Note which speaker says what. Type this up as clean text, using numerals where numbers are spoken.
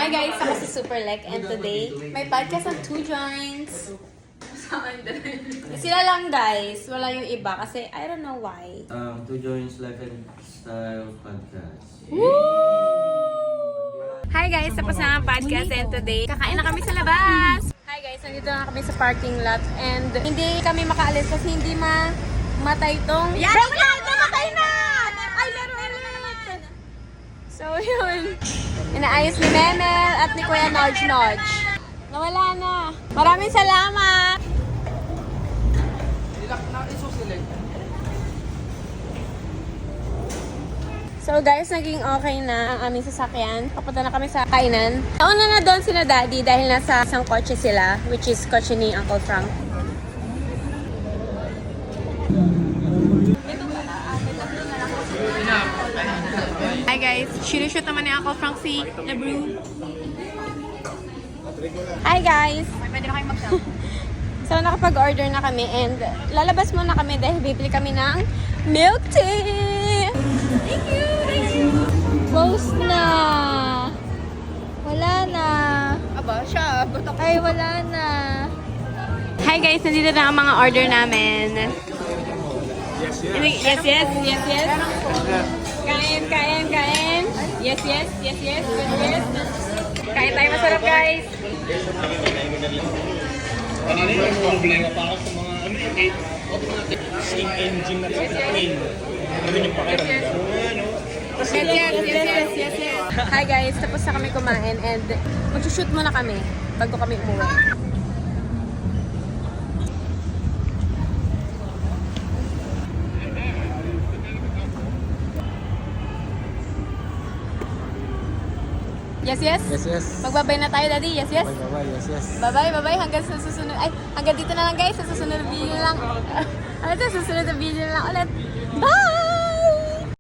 Speaker 1: Hi guys, ako si Superlek and today may podcast on 2 joints. Sila lang guys, wala yung iba kasi I don't know why.
Speaker 2: 2 joints life and style podcast.
Speaker 1: Hi guys, tapos na ang podcast and today kakain na kami sa labas. Hi guys, nandito na kami sa parking lot and hindi kami makaalis kasi hindi matay tong... Yan! Matay na! Ay, laro ulit! So yun, inaayos ni Memel at ni Kuya Nodge. Nawala na. Maraming salamat! So guys, naging okay na ang aming sasakyan. Papunta na kami sa kainan. Nauna na doon sila daddy dahil nasa isang kotse sila, which is kotse ni Uncle Frank. Hi guys, shoot naman ni Uncle Frank si Lebrew. Hi guys! Pwede na kayong mag-shop. So nakapag-order na kami and lalabas muna kami dahil bibili kami ng milk tea! Thank you! Close na! Wala na!
Speaker 3: Aba, siya.
Speaker 1: Ay, wala na! Hi guys! Nandito na ang mga order namin. Yes. Kain! Yes. Kain tayo masarap guys!
Speaker 4: Kanina may problema pa ako sa mga steam engine na plane. Ano yung pakiramdam?
Speaker 1: Yes. Hi guys, tapos na kami kumain and mag-shoot muna kami bago kami umuwi. Yes. Magbabay na tayo, Daddy. Yes.
Speaker 4: Bye-bye.
Speaker 1: Bye-bye. Hanggang sa susunod. Ay, hanggang dito na lang, guys. Sa susunod na video na lang. Sa susunod na video na lang ulit. Bye!